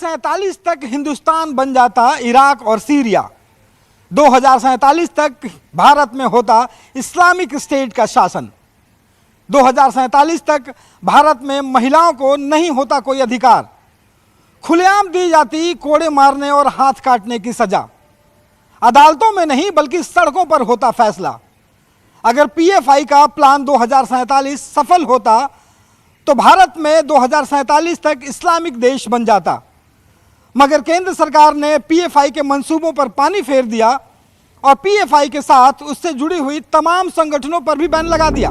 2047 तक हिंदुस्तान बन जाता इराक और सीरिया। 2047 तक भारत में होता इस्लामिक स्टेट का शासन। 2047 तक भारत में महिलाओं को नहीं होता कोई अधिकार। खुलेआम दी जाती कोड़े मारने और हाथ काटने की सजा। अदालतों में नहीं बल्कि सड़कों पर होता फैसला। अगर पीएफआई का प्लान 2047 सफल होता तो भारत में 2047 तक इस्लामिक देश बन जाता। मगर केंद्र सरकार ने पीएफआई के मंसूबों पर पानी फेर दिया और पीएफआई के साथ उससे जुड़ी हुई तमाम संगठनों पर भी बैन लगा दिया।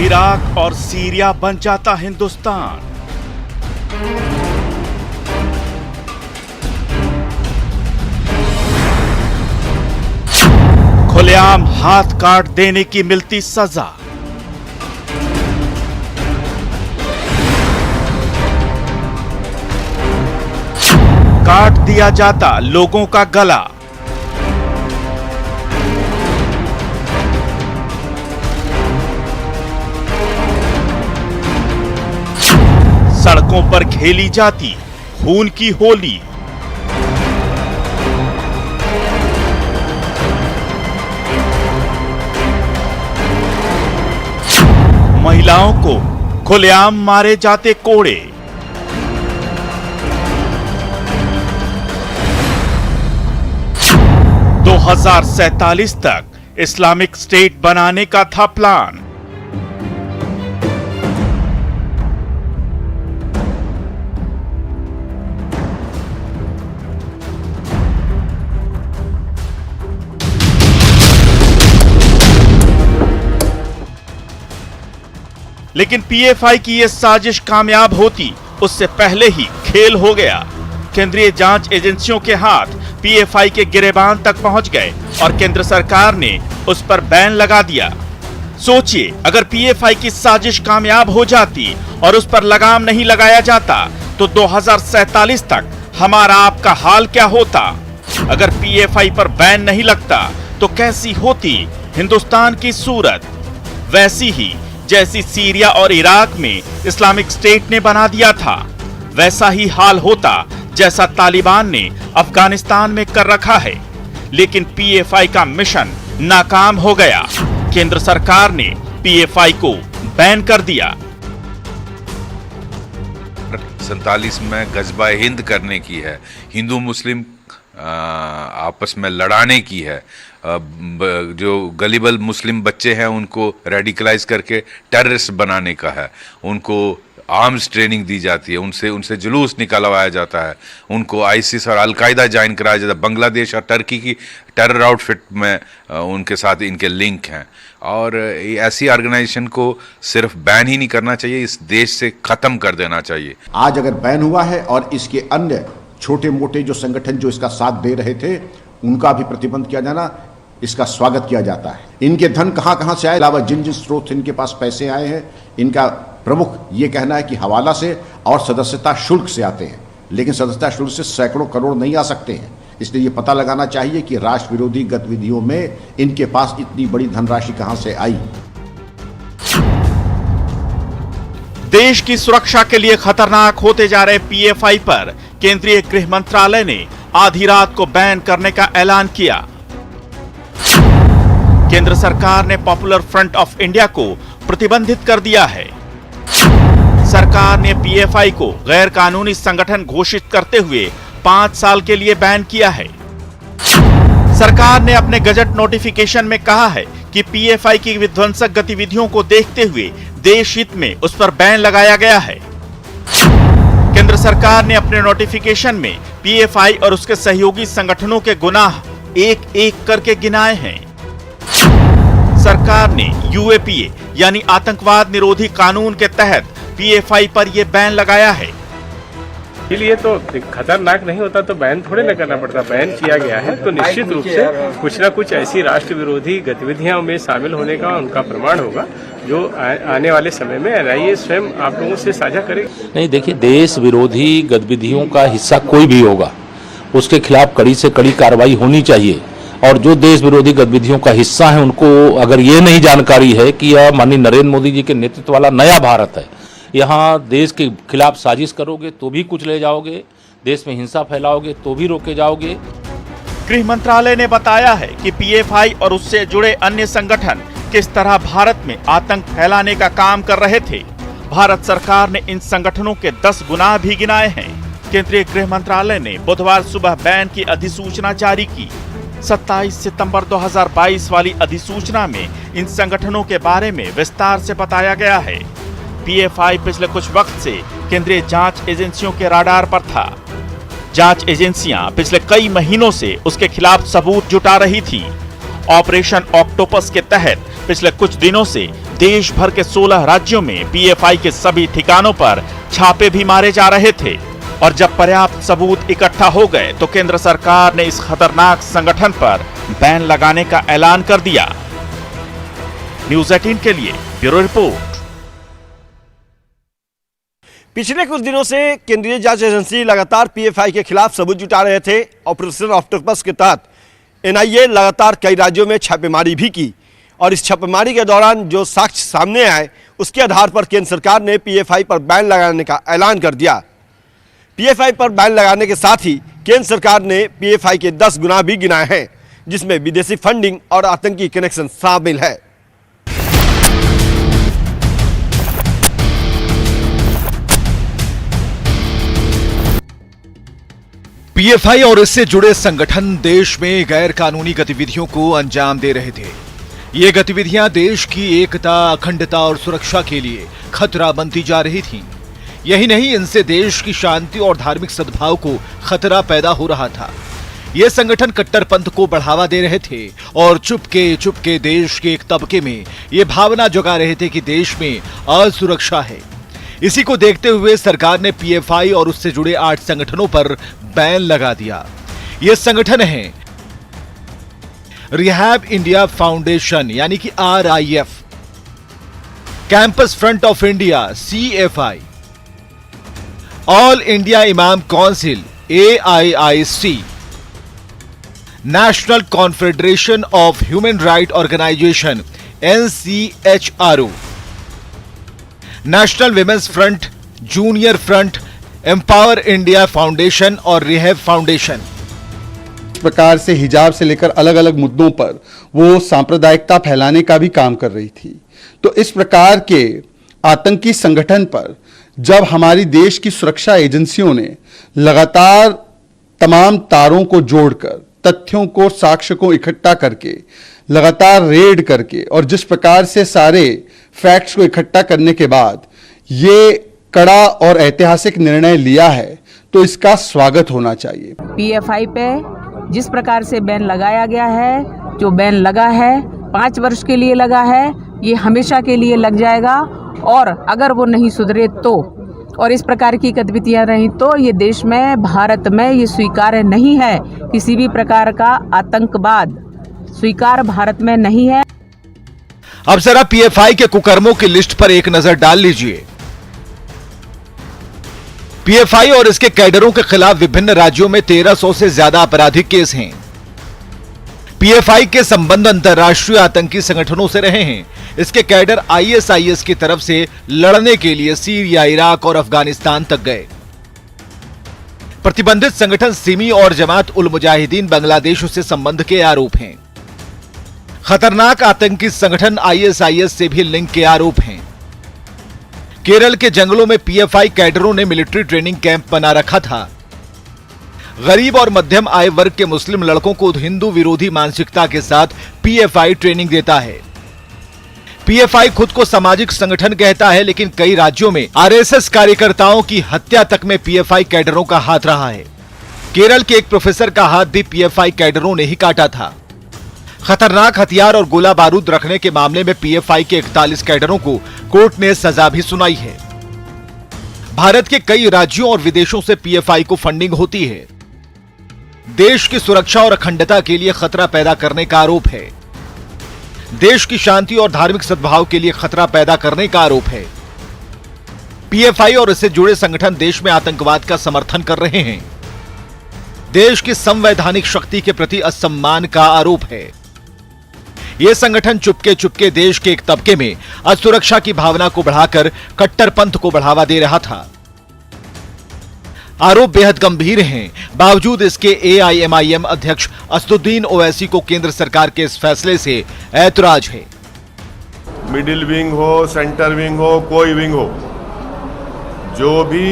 इराक और सीरिया बन जाता हिंदुस्तान। खुलेआम हाथ काट देने की मिलती सजा। काट दिया जाता लोगों का गला। सड़कों पर खेली जाती खून की होली। महिलाओं को खुलेआम मारे जाते कोड़े। दो 2047 तक इस्लामिक स्टेट बनाने का था प्लान। लेकिन पीएफआई की यह साजिश कामयाब होती उससे पहले ही खेल हो गया। केंद्रीय जांच एजेंसियों के हाथ पीएफआई के गिरेबान तक पहुंच गए और केंद्र सरकार ने उस पर बैन लगा दिया। सोचिए, अगर पीएफआई की साजिश कामयाब हो जाती और उस पर लगाम नहीं लगाया जाता तो 2047 तक हमारा आपका हाल क्या होता। अगर पीएफआई पर बैन नहीं लगता तो कैसी होती हिंदुस्तान की सूरत। वैसी ही जैसी सीरिया और इराक में इस्लामिक स्टेट ने बना दिया था, वैसा ही हाल होता जैसा तालिबान ने अफगानिस्तान में कर रखा है। लेकिन पीएफआई का मिशन नाकाम हो गया। केंद्र सरकार ने पीएफआई को बैन कर दिया। 47 में गजबा हिंद करने की है, हिंदू मुस्लिम आपस में लड़ाने की है। जो गलीबल मुस्लिम बच्चे हैं उनको रेडिकलाइज करके टेररिस्ट बनाने का है। उनको आर्म्स ट्रेनिंग दी जाती है, उनसे जुलूस निकलवाया जाता है, उनको आईसिस और अलकायदा ज्वाइन कराया जाता है। बांग्लादेश और टर्की की टेरर आउटफिट में उनके साथ इनके लिंक हैं। और ऐसी ऑर्गेनाइजेशन को सिर्फ बैन ही नहीं करना चाहिए, इस देश से ख़त्म कर देना चाहिए। आज अगर बैन हुआ है और इसके अन्य छोटे मोटे जो संगठन जो इसका साथ दे रहे थे उनका भी प्रतिबंध किया जाना, इसका स्वागत किया जाता है। इनके धन कहां कहां से आए, अलावा जिन जिन स्रोत इनके पास पैसे आए हैं, इनका प्रमुख ये कहना है कि हवाला से और सदस्यता शुल्क से आते हैं। लेकिन सदस्यता शुल्क से सैकड़ों करोड़ नहीं आ सकते हैं। इसलिए ये पता लगाना चाहिए कि राष्ट्र विरोधी गतिविधियों में इनके पास इतनी बड़ी धनराशि कहां से आई। देश की सुरक्षा के लिए खतरनाक होते जा रहे पीएफआई पर केंद्रीय गृह मंत्रालय ने आधी रात को बैन करने का ऐलान किया। केंद्र सरकार ने पॉपुलर फ्रंट ऑफ इंडिया को प्रतिबंधित कर दिया है। सरकार ने पीएफआई को गैर कानूनी संगठन घोषित करते हुए 5 साल के लिए बैन किया है। सरकार ने अपने गजट नोटिफिकेशन में कहा है कि पीएफआई की विध्वंसक गतिविधियों को देखते हुए देश हित में उस पर बैन लगाया गया है। केंद्र सरकार ने अपने नोटिफिकेशन में पीएफआई और उसके सहयोगी संगठनों के गुनाह एक एक करके गिनाए हैं। सरकार ने यूएपीए यानी आतंकवाद निरोधी कानून के तहत पीएफआई पर यह बैन लगाया है। इसलिए तो खतरनाक नहीं होता तो बैन थोड़े न करना पड़ता। बैन किया गया है तो निश्चित रूप से कुछ न कुछ ऐसी राष्ट्र विरोधी गतिविधियों में शामिल होने का उनका प्रमाण होगा जो आने वाले समय में एनआईए स्वयं आप लोगों से साझा करेगी। नहीं, देखिए, देश विरोधी गतिविधियों का हिस्सा कोई भी होगा उसके खिलाफ कड़ी से कड़ी कार्रवाई होनी चाहिए। और जो देश विरोधी गतिविधियों का हिस्सा है उनको अगर ये नहीं जानकारी है कि यह माननीय नरेंद्र मोदी जी के नेतृत्व वाला नया भारत है, यहाँ देश के खिलाफ साजिश करोगे तो भी कुछ ले जाओगे, देश में हिंसा फैलाओगे तो भी रोके जाओगे। गृह मंत्रालय ने बताया है कि पीएफआई और उससे जुड़े अन्य संगठन किस तरह भारत में आतंक फैलाने का काम कर रहे थे। भारत सरकार ने इन संगठनों के 10 गुनाह भी गिनाए हैं। केंद्रीय गृह मंत्रालय ने बुधवार सुबह बैन की अधिसूचना जारी की। 27 सितंबर 2022 वाली अधिसूचना में इन संगठनों के बारे में विस्तार से बताया गया है। पीएफआई पिछले कुछ वक्त से केंद्रीय जांच एजेंसियों के राडार पर था। जांच एजेंसियां पिछले कई महीनों से उसके खिलाफ सबूत जुटा रही थी। ऑपरेशन ऑक्टोपस के तहत पिछले कुछ दिनों से देश भर के 16 राज्यों में पीएफआई के सभी ठिकानों पर छापे भी मारे जा रहे थे और जब पर्याप्त सबूत इकट्ठा हो गए तो केंद्र सरकार ने इस खतरनाक संगठन पर बैन लगाने का ऐलान कर दिया। न्यूज़ 18 के लिए ब्यूरो रिपोर्ट। पिछले कुछ दिनों से केंद्रीय जांच एजेंसी लगातार पीएफआई के खिलाफ सबूत जुटा रहे थे। ऑपरेशन ऑक्टोपस के तहत एनआईए लगातार कई राज्यों में छापेमारी भी की और इस छापेमारी के दौरान जो साक्ष्य सामने आए उसके आधार पर केंद्र सरकार ने पीएफआई पर बैन लगाने का ऐलान कर दिया। पीएफआई पर बैन लगाने के साथ ही केंद्र सरकार ने पीएफआई के 10 गुनाह भी गिनाए हैं, जिसमें विदेशी फंडिंग और आतंकी कनेक्शन शामिल है। पीएफआई और इससे जुड़े संगठन देश में गैर कानूनी गतिविधियों को अंजाम दे रहे थे। ये गतिविधियां देश की एकता, अखंडता और सुरक्षा के लिए खतरा बनती जा रही थीं। यही नहीं, इनसे देश की शांति और धार्मिक सद्भाव को खतरा पैदा हो रहा था। ये संगठन कट्टरपंथ को बढ़ावा दे रहे थे और चुपके देश के एक तबके में ये भावना जगा रहे थे कि देश में असुरक्षा है। इसी को देखते हुए सरकार ने पीएफआई और उससे जुड़े 8 संगठनों पर बैन लगा दिया। ये संगठन हैं रिहैब इंडिया फाउंडेशन यानी कि RIF, campus front of India CFI, all India imam council AIIC, national confederation of human right organisation NCHRO, national women's front, junior front, empower India foundation और रिहैब फाउंडेशन। इस प्रकार से हिजाब से लेकर अलग अलग मुद्दों पर वो सांप्रदायिकता फैलाने का भी काम कर रही थी। तो इस प्रकार के आतंकी संगठन पर जब हमारी देश की सुरक्षा एजेंसियों ने लगातार तमाम तारों को जोड़कर, तथ्यों को, साक्ष्य को इकट्ठा करके, लगातार रेड करके और जिस प्रकार से सारे फैक्ट्स को इकट्ठा करने के बाद ये कड़ा और ऐतिहासिक निर्णय लिया है, तो इसका स्वागत होना चाहिए। पीएफआई पे जिस प्रकार से बैन लगाया गया है, जो बैन लगा है 5 वर्ष के लिए लगा है, ये हमेशा के लिए लग जाएगा और अगर वो नहीं सुधरे तो और इस प्रकार की गतिविधियां रही तो ये देश में, भारत में ये स्वीकार्य नहीं है। किसी भी प्रकार का आतंकवाद स्वीकार भारत में नहीं है। अब जरा पीएफआई के कुकर्मों की लिस्ट पर एक नजर डाल लीजिए। पीएफआई और इसके कैडरों के खिलाफ विभिन्न राज्यों में 1300 से ज्यादा आपराधिक केस हैं। पीएफआई के संबंध अंतर्राष्ट्रीय आतंकी संगठनों से रहे हैं। इसके कैडर ISIS की तरफ से लड़ने के लिए सीरिया, इराक और अफगानिस्तान तक गए। प्रतिबंधित संगठन सिमी और जमात उल मुजाहिदीन बांग्लादेश से संबंध के आरोप हैं। खतरनाक आतंकी संगठन ISIS से भी लिंक के आरोप हैं। केरल के जंगलों में पीएफआई कैडरों ने मिलिट्री ट्रेनिंग कैंप बना रखा था। गरीब और मध्यम आय वर्ग के मुस्लिम लड़कों को हिंदू विरोधी मानसिकता के साथ पीएफआई ट्रेनिंग देता है। पीएफआई खुद को सामाजिक संगठन कहता है, लेकिन कई राज्यों में आरएसएस कार्यकर्ताओं की हत्या तक में पीएफआई कैडरों का हाथ रहा है। केरल के एक प्रोफेसर का हाथ भी पीएफआई कैडरों ने ही काटा था। खतरनाक हथियार और गोला बारूद रखने के मामले में पीएफआई के 41 कैडरों को कोर्ट ने सजा भी सुनाई है। भारत के कई राज्यों और विदेशों से पीएफआई को फंडिंग होती है। देश की सुरक्षा और अखंडता के लिए खतरा पैदा करने का आरोप है। देश की शांति और धार्मिक सद्भाव के लिए खतरा पैदा करने का आरोप है। पीएफआई और इससे जुड़े संगठन देश में आतंकवाद का समर्थन कर रहे हैं। देश की संवैधानिक शक्ति के प्रति असम्मान का आरोप है। यह संगठन चुपके चुपके देश के एक तबके में असुरक्षा की भावना को बढ़ाकर कट्टरपंथ को बढ़ावा दे रहा था। आरोप बेहद गंभीर हैं, बावजूद इसके AIMIM अध्यक्ष असदुद्दीन ओवैसी को केंद्र सरकार के इस फैसले से ऐतराज है। मिडिल विंग हो, सेंटर विंग हो, कोई विंग हो, जो भी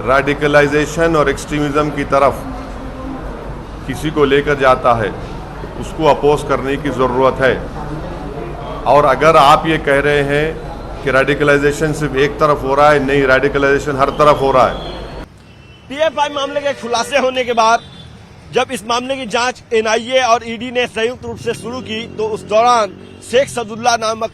रेडिकलाइजेशन और एक्सट्रीमिज्म की तरफ किसी को लेकर जाता है उसको अपोज करने की ज़रूरत है। और अगर आप ये कह रहे हैं कि रेडिकलाइजेशन सिर्फ एक तरफ हो रहा है, नहीं, रेडिकलाइजेशन हर तरफ हो रहा है। PFI मामले के खुलासे होने के बाद जब इस मामले की जांच NIA और ED ने संयुक्त रूप से शुरू की तो उस दौरान शेख सदुल्ला नामक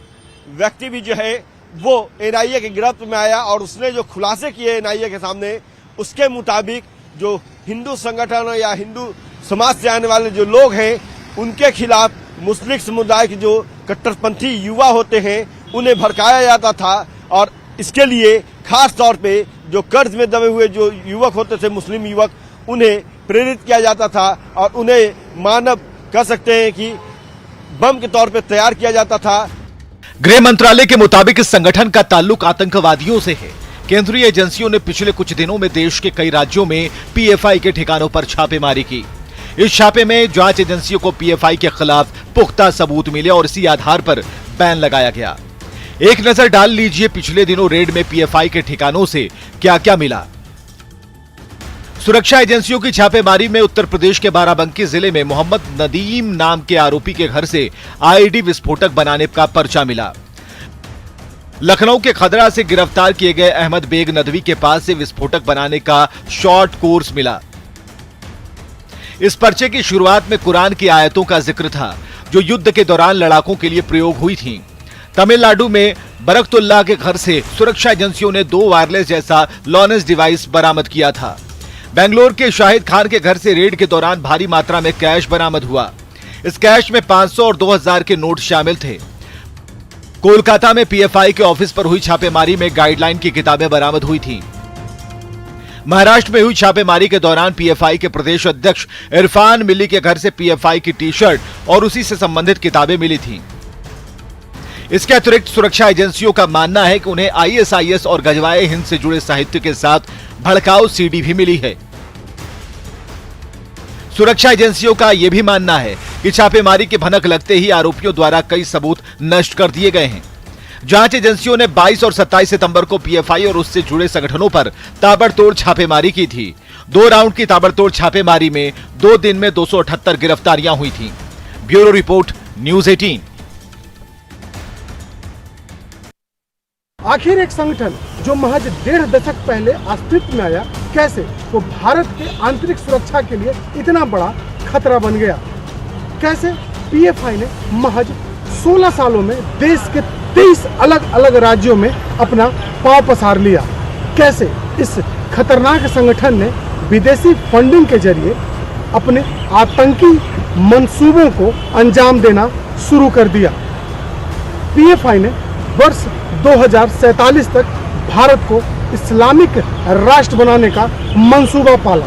व्यक्ति भी जो है वो NIA के गिरफ्त में आया और उसने जो खुलासे किए NIA के सामने, उसके मुताबिक जो हिंदू संगठन या हिंदू समाज से आने वाले जो लोग हैं उनके खिलाफ मुस्लिम समुदाय के जो कट्टरपंथी युवा होते हैं उन्हें भड़काया जाता था और इसके लिए खास तौर पे जो कर्ज में दबे हुए जो युवक होते थे, मुस्लिम युवक, उन्हें प्रेरित किया जाता था और उन्हें मानव कह सकते हैं कि बम के तौर पे तैयार किया जाता था। गृह मंत्रालय के मुताबिक इस संगठन का ताल्लुक आतंकवादियों से है। केंद्रीय एजेंसियों ने पिछले कुछ दिनों में देश के कई राज्यों में PFI के ठिकानों पर छापेमारी की। इस छापे में जांच एजेंसियों को PFI के खिलाफ पुख्ता सबूत मिले और इसी आधार पर बैन लगाया गया। एक नजर डाल लीजिए पिछले दिनों रेड में PFI के ठिकानों से क्या क्या मिला। सुरक्षा एजेंसियों की छापेमारी में उत्तर प्रदेश के बाराबंकी जिले में मोहम्मद नदीम नाम के आरोपी के घर से IED विस्फोटक बनाने का पर्चा मिला। लखनऊ के खदरा से गिरफ्तार किए गए अहमद बेग नदवी के पास से विस्फोटक बनाने का शॉर्ट कोर्स मिला। इस पर्चे की शुरुआत में कुरान की आयतों का जिक्र था जो युद्ध के दौरान लड़ाकों के लिए प्रयोग हुई थीं। तमिलनाडु में बरकतुल्लाह के घर से सुरक्षा एजेंसियों ने 2 वायरलेस जैसा लॉन्च डिवाइस बरामद किया था। बेंगलोर के शाहिद खान के घर से रेड के दौरान भारी मात्रा में कैश बरामद हुआ। इस कैश में 500 और 2000 के नोट शामिल थे। कोलकाता में PFI के ऑफिस पर हुई छापेमारी में गाइडलाइन की किताबें बरामद हुई थीं। महाराष्ट्र में हुई छापेमारी के दौरान PFI के प्रदेश अध्यक्ष इरफान मिली के घर से PFI की टी-शर्ट और उसी से संबंधित किताबें मिली थीं। इसके अतिरिक्त सुरक्षा एजेंसियों का मानना है कि उन्हें ISIS और गजवाए हिंद से जुड़े साहित्य के साथ भड़काऊ CD भी मिली है। सुरक्षा एजेंसियों का यह भी मानना है कि छापेमारी की भनक लगते ही आरोपियों द्वारा कई सबूत नष्ट कर दिए गए हैं। जांच एजेंसियों ने 22 और 27 सितंबर को PFI और उससे जुड़े संगठनों पर ताबड़तोड़ छापेमारी की थी। 2 राउंड की ताबड़तोड़ छापेमारी में 2 दिन में 278 गिरफ्तारियां हुई थीं। Bureau report, news 18। आखिर एक संगठन जो महज 1.5 दशक पहले अस्तित्व में आया, कैसे वो भारत के आंतरिक सुरक्षा के लिए इतना बड़ा खतरा बन गया? कैसे PFI ने महज 16 सालों में देश के 23 अलग अलग राज्यों में अपना पांव पसार लिया? कैसे इस खतरनाक संगठन ने विदेशी फंडिंग के जरिए अपने आतंकी मंसूबों को अंजाम देना शुरू कर दिया? PFI ने वर्ष 2047 तक भारत को इस्लामिक राष्ट्र बनाने का मंसूबा पाला।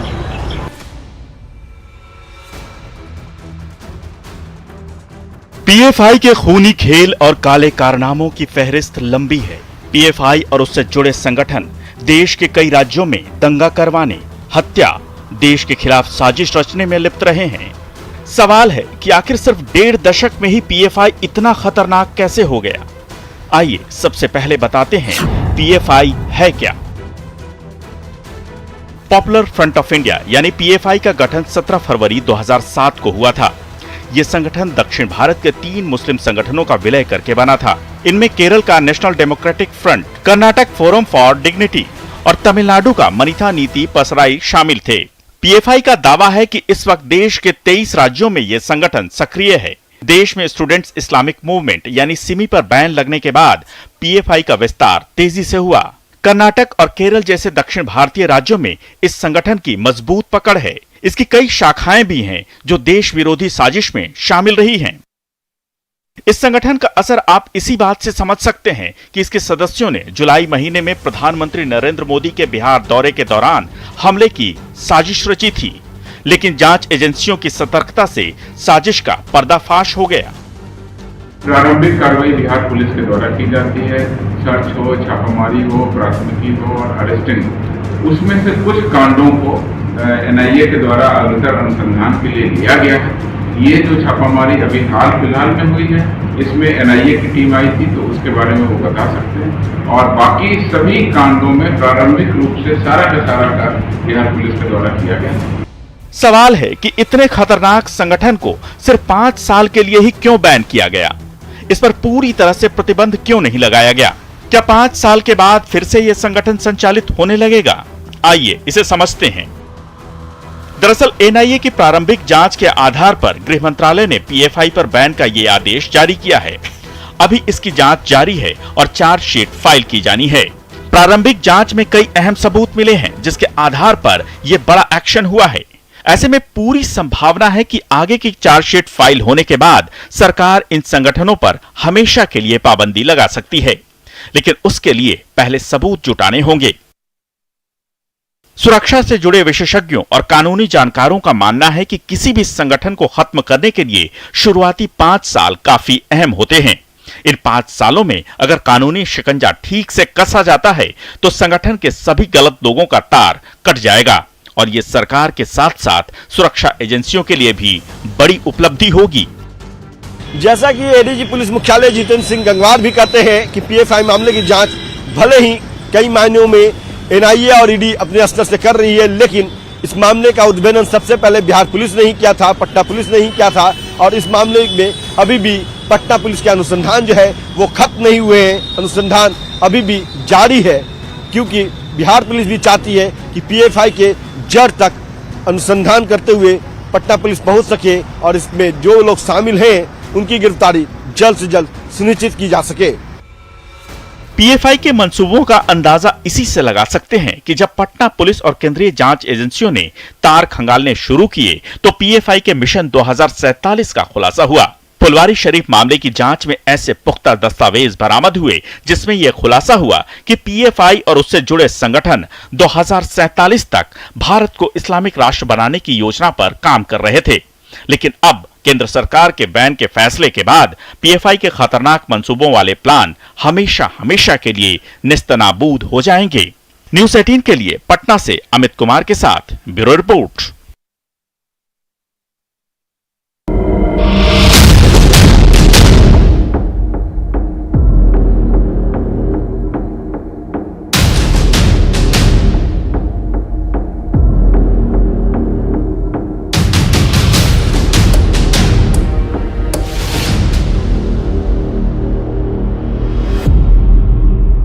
PFI के खूनी खेल और काले कारनामों की फहरिस्त लंबी है। PFI और उससे जुड़े संगठन देश के कई राज्यों में दंगा करवाने, हत्या, देश के खिलाफ साजिश रचने में लिप्त रहे हैं। सवाल है कि आखिर सिर्फ 1.5 दशक में ही PFI इतना खतरनाक कैसे हो गया? आइए सबसे पहले बताते हैं PFI है क्या। पॉपुलर फ्रंट ऑफ इंडिया यानी PFI का गठन 17 फरवरी 2007 को हुआ था। यह संगठन दक्षिण भारत के 3 मुस्लिम संगठनों का विलय करके बना था। इनमें केरल का national democratic front, Karnataka forum for dignity और तमिलनाडु का मनीथा नीति पसराई शामिल थे। PFI का दावा है कि इस वक्त देश के 23 राज्यों में यह संगठन सक्रिय है। देश में स्टूडेंट्स इस्लामिक मूवमेंट यानी सिमी पर बैन लगने के बाद PFI का विस्तार तेजी से हुआ। कर्नाटक और केरल जैसे दक्षिण भारतीय राज्यों में इस संगठन की मजबूत पकड़ है। इसकी कई शाखाएं भी हैं जो देश विरोधी साजिश में शामिल रही हैं। इस संगठन का असर आप इसी बात से समझ सकते हैं कि इसके सदस्यों ने जुलाई महीने में प्रधानमंत्री नरेंद्र मोदी के बिहार दौरे के दौरान हमले की साजिश रची थी। लेकिन जांच एजेंसियों की सतर्कता से साजिश का पर्दाफाश हो गया। प्रारंभिक कार्रवाई बिहार पुलिस के द्वारा की जाती है। सर्च हो, छापामारी हो, प्राथमिकी हो और अरेस्टिंग हो, उसमें से कुछ कांडों को एनआईए के द्वारा अग्रतर अनुसंधान के लिए लिया गया है। ये जो छापामारी अभी हाल फिलहाल में हुई है, इसमें एनआईए की टीम आई थी, तो उसके बारे में वो बता सकते हैं। और बाकी सभी कांडों में प्रारंभिक रूप से सारा का सारा कार्य बिहार पुलिस के द्वारा किया गया। सवाल है कि इतने खतरनाक संगठन को सिर्फ 5 साल के लिए ही क्यों बैन किया गया? इस पर पूरी तरह से प्रतिबंध क्यों नहीं लगाया गया? क्या 5 साल के बाद फिर से यह संगठन संचालित होने लगेगा? आइए इसे समझते हैं। दरअसल एनआईए की प्रारंभिक जांच के आधार पर गृह मंत्रालय ने पीएफआई पर बैन का ये आदेश जारी किया है। अभी इसकी जांच जारी है और चार्जशीट फाइल की जानी है। प्रारंभिक जांच में कई अहम सबूत मिले हैं, जिसके आधार पर यह बड़ा एक्शन हुआ है। ऐसे में पूरी संभावना है कि आगे की चार्जशीट फाइल होने के बाद सरकार इन संगठनों पर हमेशा के लिए पाबंदी लगा सकती है, लेकिन उसके लिए पहले सबूत जुटाने होंगे। सुरक्षा से जुड़े विशेषज्ञों और कानूनी जानकारों का मानना है कि किसी भी संगठन को खत्म करने के लिए शुरुआती 5 साल काफी अहम होते हैं। इन 5 सालों में अगर कानूनी शिकंजा ठीक से कसा जाता है तो संगठन के सभी गलत लोगों का तार कट जाएगा और ये सरकार के साथ साथ सुरक्षा एजेंसियों के लिए भी बड़ी उपलब्धि होगी। जैसा कि एडीजी पुलिस मुख्यालय जितेंद्र सिंह गंगवार भी कहते हैं कि पीएफआई मामले की जांच भले ही कई मायनों में एनआईए और ईडी अपने स्तर से कर रही है, लेकिन इस मामले का उद्भेदन सबसे पहले बिहार पुलिस ने ही किया था, पटना पुलिस ने ही किया था। और इस मामले में अभी भी पटना पुलिस के अनुसंधान जो है वो खत्म नहीं हुए हैं, अनुसंधान अभी भी जारी है, क्योंकि बिहार पुलिस भी चाहती है कि पीएफआई के जड़ तक अनुसंधान करते हुए पटना पुलिस पहुंच सके और इसमें जो लोग शामिल हैं उनकी गिरफ्तारी जल्द से जल्द सुनिश्चित की जा सके। पीएफआई के मंसूबों का अंदाजा इसी से लगा सकते हैं कि जब पटना पुलिस और केंद्रीय जांच एजेंसियों ने तार खंगालने शुरू किए तो पीएफआई के मिशन 2047 का खुलासा हुआ। फुलवारी शरीफ मामले की जांच में ऐसे पुख्ता दस्तावेज बरामद हुए जिसमें यह खुलासा हुआ कि पीएफआई और उससे जुड़े संगठन 2047 तक भारत को इस्लामिक राष्ट्र बनाने की योजना पर काम कर रहे थे। लेकिन अब केंद्र सरकार के बैन के फैसले के बाद पीएफआई के खतरनाक मंसूबों वाले प्लान हमेशा हमेशा के लिए नेस्तनाबूद हो जाएंगे। न्यूज़ 18 के लिए पटना से अमित कुमार के साथ ब्यूरो रिपोर्ट।